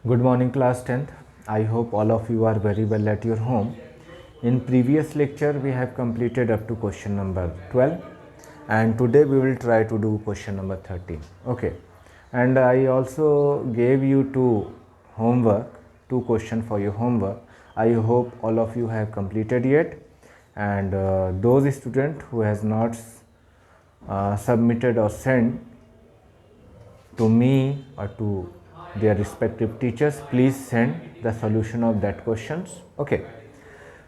Good morning class 10th. I hope all of you are very well at your home. In previous lecture we have completed up to question number 12 and today we will try to do question number 13. Okay. And I also gave you two questions for your homework. I hope all of you have completed yet, and those students who has not submitted or sent to me or to their respective teachers, please send the solution of that questions. Okay,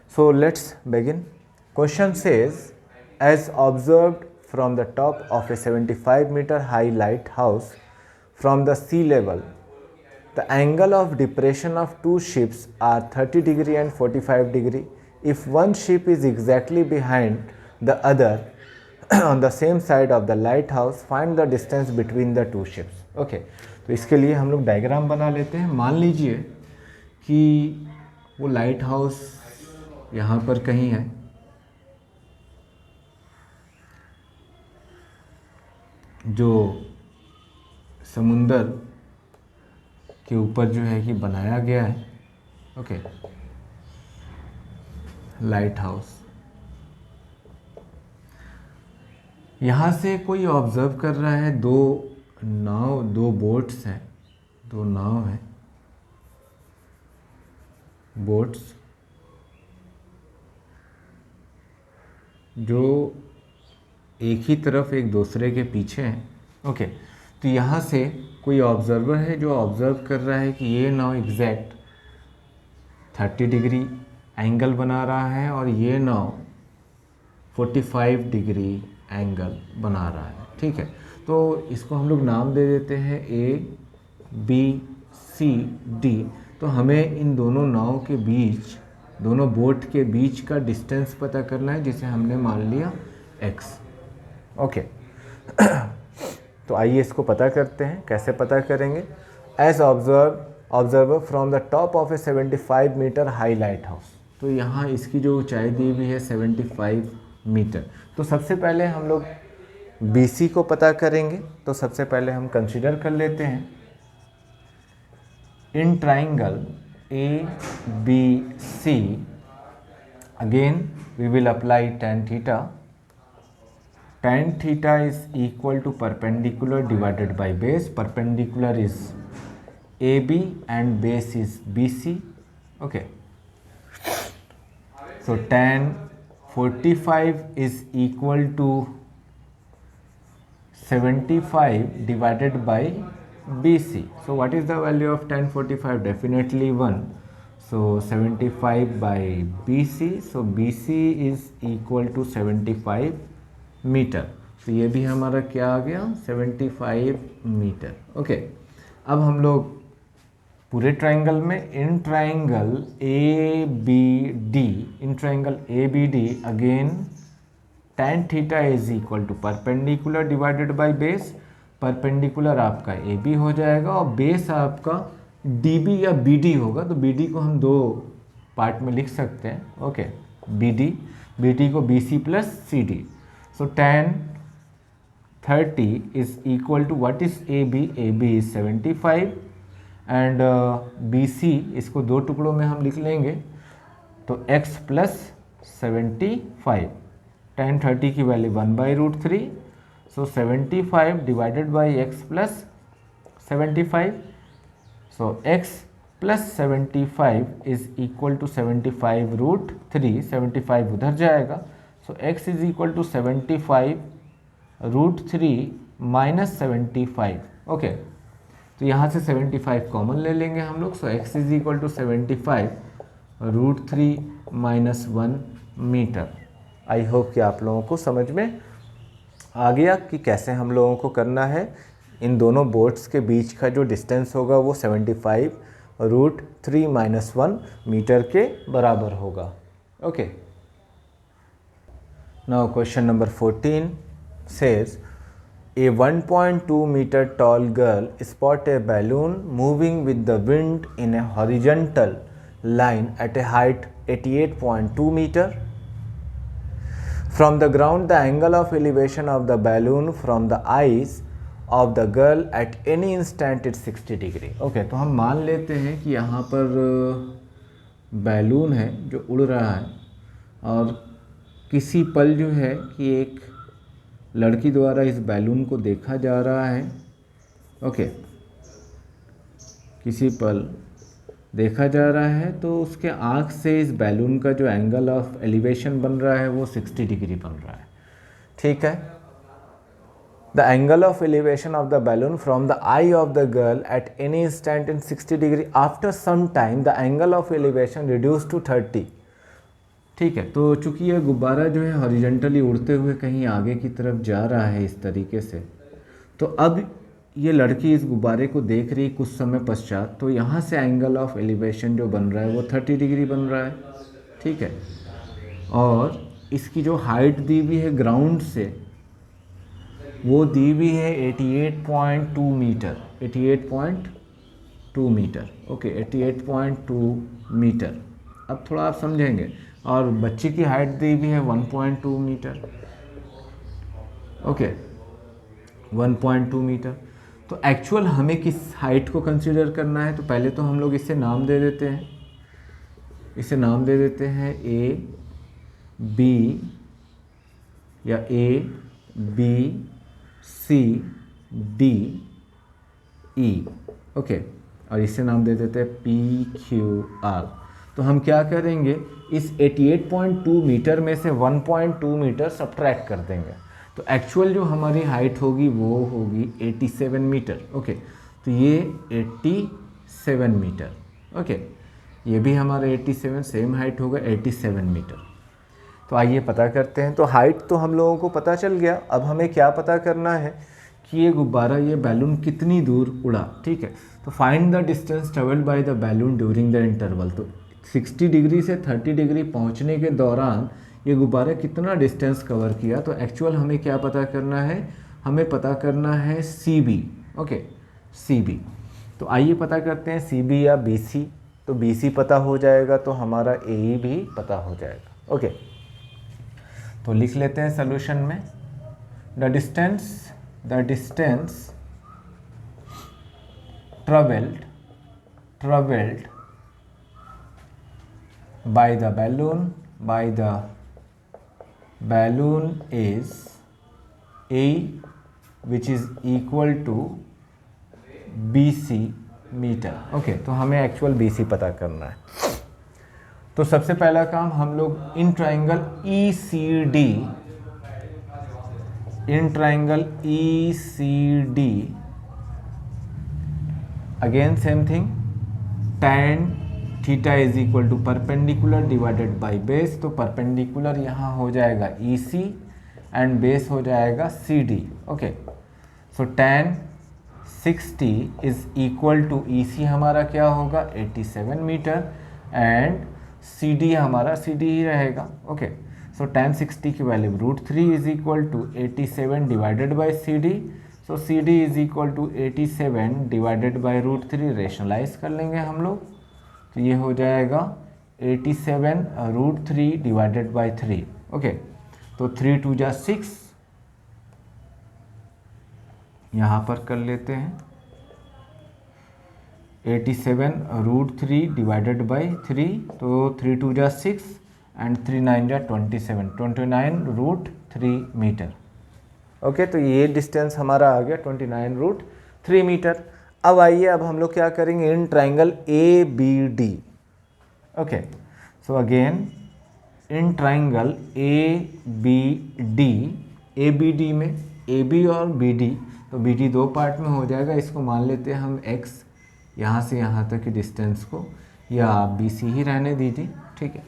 so let's begin. Question says, as observed from the top of a 75-meter high lighthouse from the sea level, the angle of depression of two ships are 30 degree and 45 degree. If one ship is exactly behind the other on the same side of the lighthouse, find the distance between the two ships. Okay, तो इसके लिए हम लोग diagram बना लेते हैं. मान लीजिए कि वो लाइट हाउस यहाँ पर कहीं है, जो समुंदर के ऊपर जो है कि बनाया गया है. Okay, light house. यहाँ से कोई ऑब्जर्व कर रहा है, दो बोट्स हैं, दो नाव हैं, बोट्स जो एक ही तरफ एक दूसरे के पीछे हैं. ओके, तो यहाँ से कोई ऑब्जर्वर है जो ऑब्जर्व कर रहा है कि ये नाव एग्जैक्ट 30 डिग्री एंगल बना रहा है और ये नाव 45 डिग्री एंगल बना रहा है. ठीक है, तो इसको हम लोग नाम दे देते हैं ABCD. तो हमें इन दोनों नाव के बीच, दोनों बोट के बीच का डिस्टेंस पता करना है, जिसे हमने मान लिया x. ओके, तो आइए इसको पता करते हैं. कैसे पता करेंगे? As observer from the top of a 75 metre high lighthouse. तो यहाँ इसकी जो ऊंचाई दी हुई है 75 मीटर. तो सबसे पहले हम लोग BC को पता करेंगे. तो सबसे पहले हम कंसीडर कर लेते हैं in triangle ABC. Again we will apply tan theta. Tan theta is equal to perpendicular divided by base. Perpendicular is AB and base is BC. Okay, so tan 45 is equal to 75 divided by BC. So what is the value of tan 45? Definitely 1. So 75 by BC. So BC is equal to 75 metre. तो ये भी हमारा क्या आ गया? 75 metre. Okay, अब हम लोग पूरे ट्राइंगल में in triangle ABD again tan theta is equal to perpendicular divided by base. Perpendicular आपका AB हो जाएगा और बेस आपका DB या BD होगा. तो BD को हम दो पार्ट में लिख सकते हैं. ओके, BD को BC plus CD. So tan 30 is equal to what is AB? AB is 75 and BC इसको दो टुकड़ों में हम लिख लेंगे, तो x प्लस 75. tan 30 की value 1/√3. So 75 divided by x plus 75. So x plus 75 is equal to 75√3. 75 उधर जाएगा. So x is equal to 75√3 minus 75. Okay, तो यहाँ से 75 कॉमन ले लेंगे हम लोग. So x is equal to 75√3 minus 1 metre. I hope कि आप लोगों को समझ में आ गया कि कैसे हम लोगों को करना है. इन दोनों बोट्स के बीच का जो डिस्टेंस होगा वो 75√3 minus 1 मीटर के बराबर होगा. Okay, now question number 14 says a 1.2 meter tall girl spot a balloon moving with the wind in a horizontal line at a height 88.2 meter. From the ground, the angle of elevation of the balloon from the ice of the girl at any instant it's 60 degree. Okay, तो हम मान लेते हैं कि यहाँ पर balloon है जो उड़ रहा है और किसी पल जो है कि एक लड़की द्वारा इस बैलून को देखा जा रहा है। ओके, किसी पल देखा जा रहा है तो उसके आँख से इस बैलून का जो एंगल ऑफ एलिवेशन बन रहा है वो 60 डिग्री बन रहा है। ठीक है, the angle of elevation of the balloon from the eye of the girl at any instant in 60 degree. After some time the angle of elevation reduce to 30। ठीक है, तो चूंकि यह गुब्बारा जो है हॉरिजॉन्टली उड़ते हुए कहीं आगे की तरफ जा रहा है इस तरीके से, तो अब ये लड़की इस गुब्बारे को देख रही कुछ समय पश्चात, तो यहाँ से एंगल ऑफ एलिवेशन जो बन रहा है वो 30 डिग्री बन रहा है। ठीक है, और इसकी जो हाइट दी हुई है ग्राउंड से वो दी हुई है 88.2 मीटर। 88.2 मीटर। Okay, 88.2 metre. अब थोड़ा आप समझेंगे। और बच्चे की हाइट दी हुई है 1.2 मीटर। Okay, 1.2 metre. तो एक्चुअल हमें किस हाइट को कंसीडर करना है, तो पहले तो हम लोग इसे नाम दे देते हैं। इसे नाम दे देते हैं ए बी या A B C D E. Okay, और इसे नाम दे देते हैं पी क्यू आर। तो हम क्या करेंगे, इस 88.2 मीटर में से 1.2 मीटर सब्ट्रैक्ट कर देंगे, तो एक्चुअल जो हमारी हाइट होगी वो होगी 87 मीटर। ओके, तो ये 87 मीटर। ओके, ये भी हमारा 87 सेम हाइट होगा 87 मीटर। तो आइए पता करते हैं। तो हाइट तो हम लोगों को पता चल गया। अब हमें क्या पता करना है कि ये गुब्बारा, ये बैलून कितनी दूर उड़ा। ठीक है, तो find the distance travelled by the balloon during the interval. तो 60 डिग्री से 30 डिग्री पहुंचने के दौरान ये गुब्बारा कितना डिस्टेंस कवर किया। तो एक्चुअल हमें क्या पता करना है, हमें पता करना है C B. Okay, C B. तो आइए पता करते हैं सी बी या बी सी। तो बी सी पता हो जाएगा तो हमारा ए ई भी पता हो जाएगा। ओके, तो लिख लेते हैं सोल्यूशन में, the distance travelled by the balloon is A, which is equal to BC metre. Okay, तो हमें एक्चुअल BC पता करना है। तो सबसे पहला काम हम लोग in triangle ECD again same thing, tan theta is equal to perpendicular divided by base. तो परपेंडिकुलर यहाँ हो जाएगा EC एंड बेस हो जाएगा CD। Okay, so tan 60 is equal to EC हमारा क्या होगा 87 मीटर एंड CD हमारा CD ही रहेगा। ओके, सो tan 60 की value √3 is equal to 87 divided by CD। So CD is equal to 87 divided by √3। Rationalise कर लेंगे हम लोग, तो ये हो जाएगा 87 √3 डिवाइडेड बाई 3। ओके, तो 3 2 जा 6, यहाँ पर कर लेते हैं 87 √3 डिवाइडेड बाई 3। तो 3 2 जा 6 एंड 3 9 जा 27, 29 √3 मीटर। ओके, तो ये डिस्टेंस हमारा आ गया 29 √3 मीटर। अब आइए, अब हम लोग क्या करेंगे in triangle ABD। Okay, so again in triangle ABD में AB और BD, तो BD दो पार्ट में हो जाएगा। इसको मान लेते हैं हम X, यहाँ से यहाँ तक की डिस्टेंस को, या BC ही रहने दीजिए। ठीक है,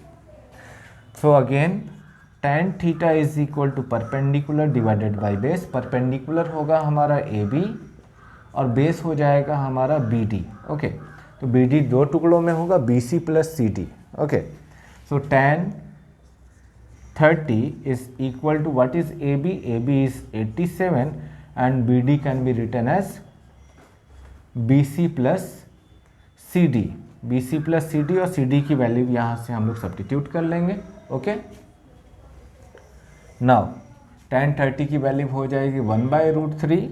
so again tan theta is equal to perpendicular divided by base. Perpendicular होगा हमारा AB और बेस हो जाएगा हमारा BD। ओके, तो BD दो टुकड़ों में होगा, BC plus CD। Okay, so tan 30 is equal to what is AB? AB is 87 and BD can be written as BC plus CD। BC plus CD और CD की वैल्यू यहाँ से हम लोग सब्स्टिट्यूट कर लेंगे। ओके, नाउ tan 30 की value हो जाएगी 1/√3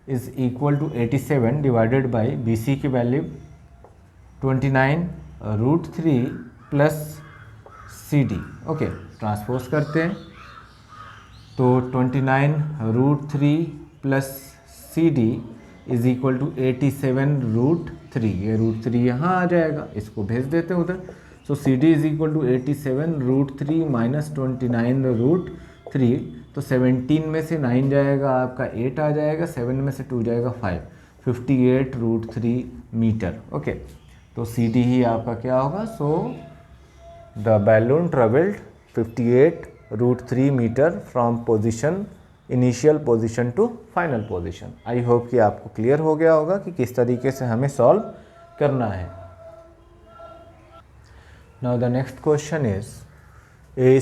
is equal to 87 divided by BC की value 29√3 plus CD। Okay, transpose करते हैं तो 29√3 plus CD is equal to 87√3। ये √3 यहाँ आ जाएगा, इसको भेज देते हैं उधर। So CD is equal to 87√3 minus 29√3। तो 17 में से 9 जाएगा आपका 8 आ जाएगा, 7 में से 2 जाएगा 5, 58√3 मीटर। ओके, तो CD ही आपका क्या होगा। So the balloon travelled 58√3 metre from position initial position to final position. I hope कि आपको क्लियर हो गया होगा कि किस तरीके से हमें सॉल्व करना है। Now the next question is a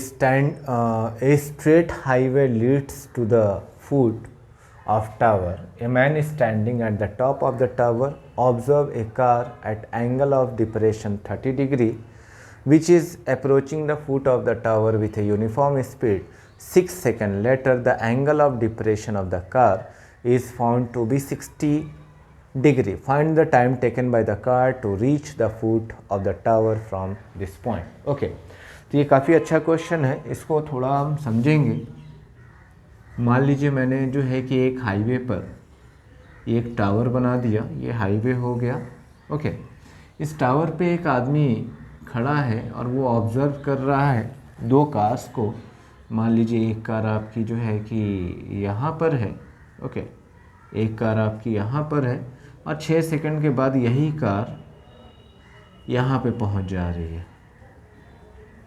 straight highway leads to the foot of tower. A man is standing at the top of the tower. Observe a car at angle of depression 30 degree which is approaching the foot of the tower with a uniform speed. 6 seconds later the angle of depression of the car is found to be 60 degree. Find the time taken by the car to reach the foot of the tower from this point. Okay, तो ये काफ़ी अच्छा question है, इसको थोड़ा हम समझेंगे। मान लीजिए मैंने जो है कि एक हाईवे पर एक टावर बना दिया, ये हाईवे हो गया। ओके, इस टावर पे एक आदमी खड़ा है और वो ऑब्ज़र्व कर रहा है दो कार्स को। मान लीजिए एक कार आपकी जो है कि यहाँ पर है, ओके, एक कार आपकी यहाँ पर है और 6 सेकंड के बाद यही कार यहाँ पे पहुँच जा रही है।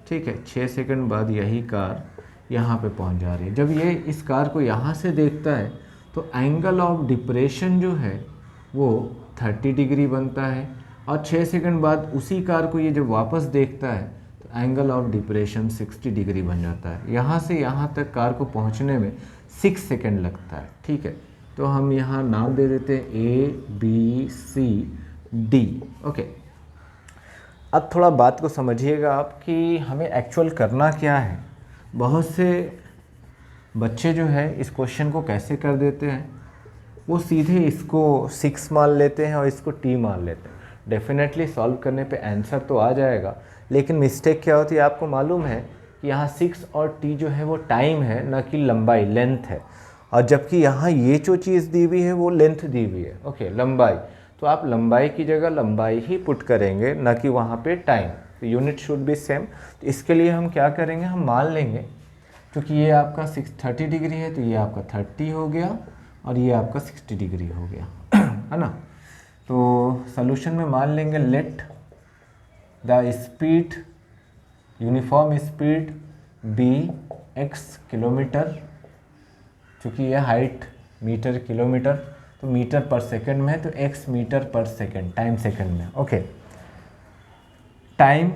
ठीक है, 6 सेकंड बाद यही कार यहाँ पे पहुँच जा रही है। जब ये इस कार को यहाँ से देखता है तो एंगल ऑफ डिप्रेशन जो है वो 30 डिग्री बनता है और 6 सेकंड बाद उसी कार को ये जब वापस देखता है तो एंगल ऑफ डिप्रेशन 60 डिग्री बन जाता है। यहाँ से यहाँ तक कार को पहुँचने में 6 सेकंड लगता है। ठीक है, तो हम यहाँ नाम दे देते हैं ABCD। ओके, अब थोड़ा बात को समझिएगा आप कि हमें एक्चुअल करना क्या है। बहुत से बच्चे जो है इस क्वेश्चन को कैसे कर देते हैं, वो सीधे इसको 6 मान लेते हैं और इसको T मान लेते हैं। डेफिनेटली सॉल्व करने पे आंसर तो आ जाएगा, लेकिन मिस्टेक क्या होती है आपको मालूम है कि यहाँ 6 और T जो है वो टाइम है, ना कि लंबाई, लेंथ है। और जबकि यहाँ ये जो चीज़ दी हुई है वो लेंथ दी हुई है, ओके, लंबाई। तो आप लंबाई की जगह लंबाई ही पुट करेंगे, ना कि वहाँ पे टाइम। तो यूनिट शुड बी सेम। तो इसके लिए हम क्या करेंगे, हम मान लेंगे क्योंकि ये आपका 30 डिग्री है तो ये आपका 30 हो गया और ये आपका 60 डिग्री हो गया है ना। तो सॉल्यूशन में मान लेंगे let the speed, uniform speed be x kilometre, चूँकि ये हाइट मीटर किलोमीटर, तो मीटर पर सेकंड में है तो x मीटर पर सेकंड, टाइम सेकंड में। Okay, time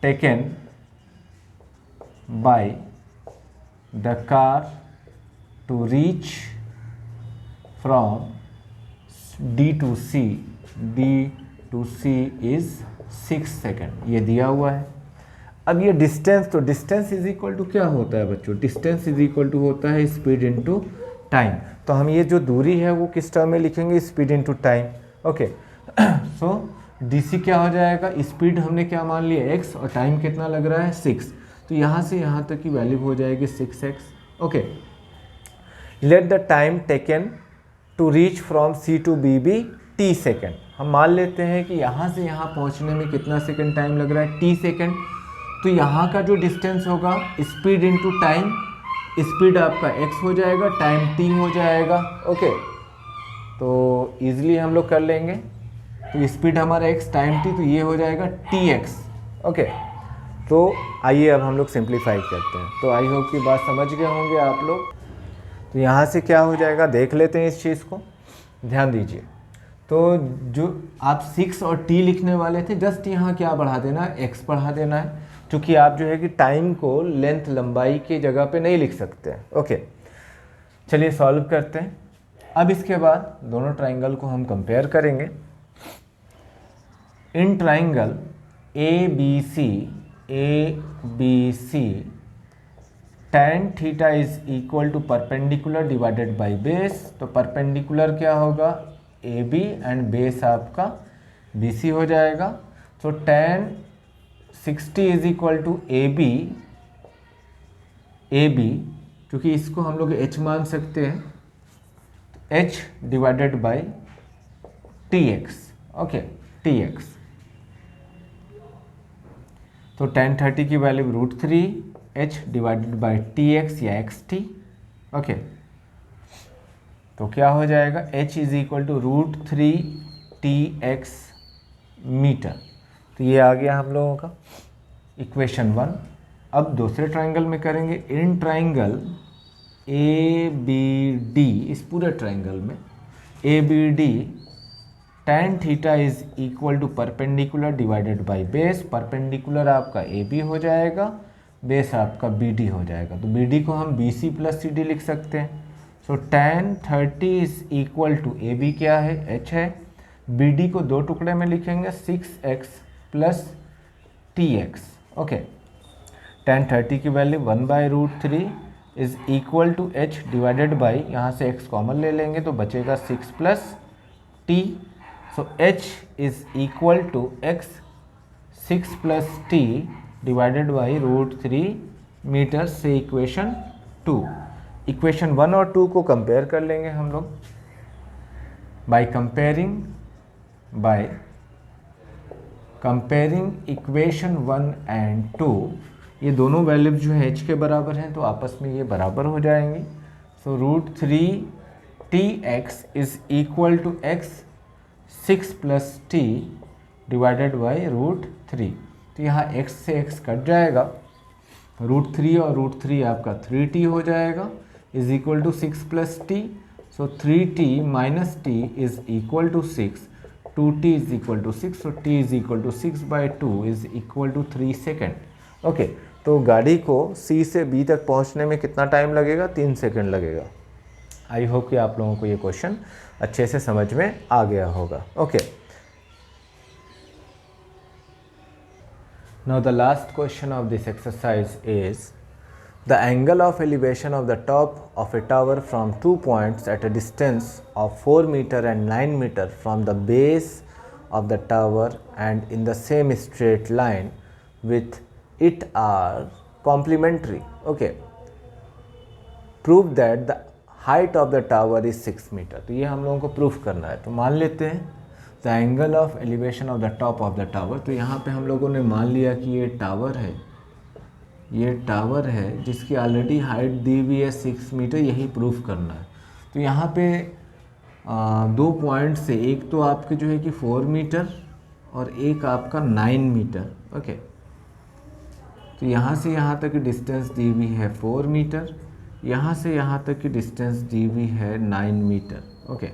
taken by the car to reach from D to C is 6 second, ये दिया हुआ है। अब ये डिस्टेंस, तो डिस्टेंस इज इक्वल टू क्या होता है बच्चों, डिस्टेंस इज इक्वल टू होता है स्पीड इनटू टाइम। तो हम ये जो दूरी है वो किस टर्म में लिखेंगे, स्पीड इनटू टाइम। ओके, सो DC क्या हो जाएगा, स्पीड हमने क्या मान लिया x और टाइम कितना लग रहा है 6, तो यहाँ से यहाँ तक की वैल्यू हो जाएगी 6x। Okay, let the time taken to reach from C to B be T second. हम मान लेते हैं कि यहाँ से यहाँ पहुँचने में कितना सेकेंड टाइम लग रहा है, T सेकेंड। तो यहाँ का जो डिस्टेंस होगा स्पीड इनटू टाइम, स्पीड आपका x हो जाएगा, टाइम t हो जाएगा। ओके, तो इजीली हम लोग कर लेंगे। तो स्पीड हमारा x, टाइम t, तो ये हो जाएगा tx। ओके, तो आइए अब हम लोग सिंप्लीफाई करते हैं। तो आई होप की बात समझ गए होंगे आप लोग। तो यहाँ से क्या हो जाएगा देख लेते हैं, इस चीज़ को ध्यान दीजिए। तो जो आप 6 और t लिखने वाले थे, जस्ट यहाँ क्या बढ़ा देना है, x बढ़ा देना है, क्योंकि आप जो है कि टाइम को लेंथ, लंबाई के जगह पे नहीं लिख सकते हैं। ओके, चलिए सॉल्व करते हैं। अब इसके बाद दोनों ट्राइंगल को हम कंपेयर करेंगे। In triangle ABC tan theta is equal to perpendicular divided by base, तो परपेंडिकुलर क्या होगा ए बी एंड बेस आपका बी सी हो जाएगा। तो tan 60 is equal to A B, क्योंकि इसको हम लोग h मान सकते हैं, h divided by T X, okay T X. तो tan 30 की value √3 h divided by T X या एक्स टी, ओके। तो क्या हो जाएगा h is equal to √3 T X metre. तो ये आ गया हम लोगों का इक्वेशन 1। अब दूसरे ट्राइंगल में करेंगे। In triangle A B D, इस पूरे ट्राइंगल में A B D tan theta is equal to perpendicular divided by base. Perpendicular आपका ए बी हो जाएगा, बेस आपका बी डी हो जाएगा। तो बी डी को हम B C plus C D लिख सकते हैं। So tan 30 is equal to A B क्या है h है, बी डी को दो टुकड़े में लिखेंगे 6x plus T X, okay. tan 30 की value 1/√3 is equal to h divided by, यहाँ से x कॉमन ले लेंगे तो बचेगा 6 plus t। So h is equal to x 6 plus t divided by √3 metre से इक्वेशन 2। इक्वेशन 1 और 2 को कंपेयर कर लेंगे हम लोग बाय कंपेयरिंग इक्वेशन 1 एंड 2। ये दोनों वैल्यू जो है h के बराबर हैं, तो आपस में ये बराबर हो जाएंगी। So √3 T X is equal to x 6 plus t divided by √3। तो यहाँ x से x कट जाएगा, √3 और √3 आपका 3t हो जाएगा, is equal to 6 plus T. So 3t minus t is equal to 6, 2t is equal to 6, so t is equal to 6/2 is equal to 3 second, okay. तो गाड़ी को C से B तक पहुंचने में कितना टाइम लगेगा? 3 सेकेंड लगेगा। आई होप कि आप लोगों को ये क्वेश्चन अच्छे से समझ में आ गया होगा, okay. Now the last question of this exercise is the angle of elevation of the top of a tower from 2 points at a distance of 4 meter and 9 meter from the base of the tower and in the same straight line with it are complementary, okay. Prove that the height of the tower is 6 meter। तो ये हम लोगों को proof करना है। तो मान लेते हैं the angle of elevation of the top of the tower। तो यहाँ पे हम लोगों ने मान लिया कि ये टावर है, ये टावर है जिसकी ऑलरेडी हाइट दी हुई है 6 मीटर, यही प्रूफ करना है। तो यहाँ पे 2 पॉइंट से, एक तो आपके जो है कि 4 मीटर और एक आपका 9 मीटर, ओके। तो यहाँ से यहाँ तक की डिस्टेंस दी हुई है 4 मीटर, यहाँ से यहाँ तक की डिस्टेंस दी हुई है 9 मीटर, ओके।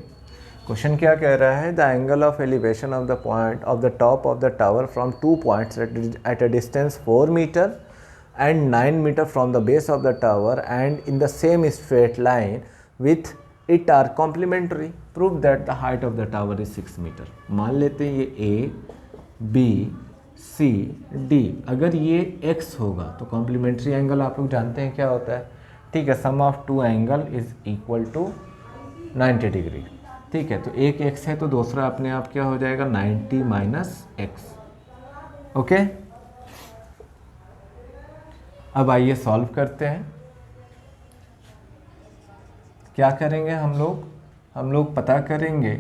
क्वेश्चन क्या कह रहा है? The angle of elevation of the point of the top of the tower from 2 points at a distance 4 metre and 9 meter from the base of the tower and in the same straight line with it are complementary। Prove that the height of the tower is 6 meter। मान लेते हैं ये A B C D, अगर ये X होगा तो complementary angle आप लोग जानते हैं क्या होता है, ठीक है। Sum of 2 angle is equal to 90 degree, ठीक है। तो एक X है तो दूसरा अपने आप क्या हो जाएगा 90 माइनस X, ओके। अब आइए सॉल्व करते हैं। क्या करेंगे हम लोग पता करेंगे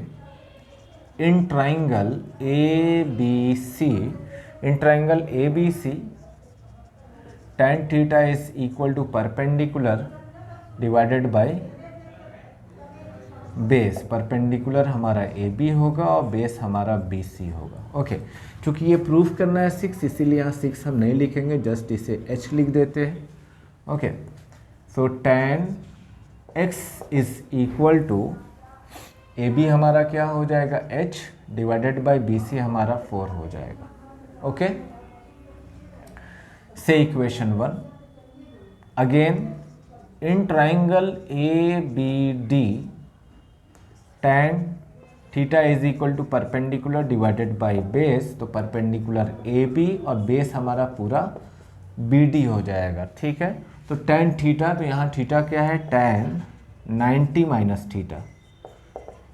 in triangle A B C, in triangle A B C tan theta is equal to perpendicular divided by base. Perpendicular हमारा ए बी होगा और बेस हमारा बी सी होगा, ओके। क्योंकि ये प्रूफ करना है 6, इसीलिए यहाँ 6 हम नहीं लिखेंगे, जस्ट इसे h लिख देते हैं, okay. So tan x is equal to A B हमारा क्या हो जाएगा h divided by B C हमारा 4 हो जाएगा, ओके। से equation 1 again in triangle A B D tan theta is equal to perpendicular divided by base. तो perpendicular A B और बेस हमारा पूरा बी डी हो जाएगा, ठीक है। तो tan थीटा, तो यहाँ थीटा क्या है, tan 90 minus theta.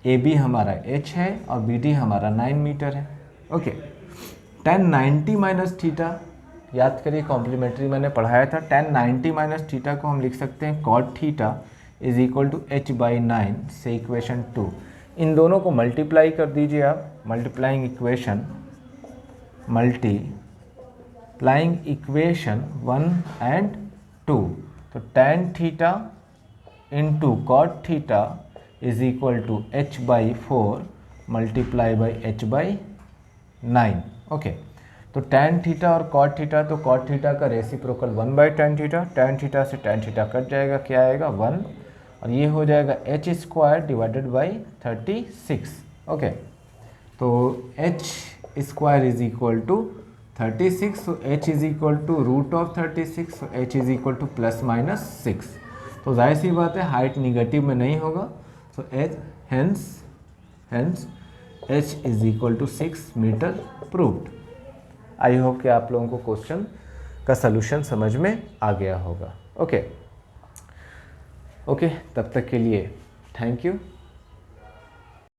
A B हमारा h है और बी डी हमारा 9 मीटर है। ओके, tan 90 माइनस थीटा, याद करिए कॉम्प्लीमेंट्री मैंने पढ़ाया था, tan 90 माइनस थीटा को हम लिख सकते हैं cot theta is equal to h/9 से इक्वेशन 2। इन दोनों को मल्टीप्लाई कर दीजिए आप, मल्टीप्लाइंग इक्वेशन 1 एंड 2। तो tan theta into cot theta is equal to h/4 multiply by h/9। Okay, तो tan थीटा और cot थीटा, तो cot थीटा का reciprocal 1/tan theta, tan theta से tan थीटा कट जाएगा, क्या आएगा 1, और ये हो जाएगा h² डिवाइडेड बाई 36। ओके, तो h² is equal to 36, so h is equal to root of 36, so h is equal to ±6। तो जाहिर सी बात है हाइट निगेटिव में नहीं होगा, so h hence h is equal to 6 metre proved. I hope कि आप लोगों को क्वेश्चन का सलूशन समझ में आ गया होगा। ओके, तब तक के लिए थैंक यू।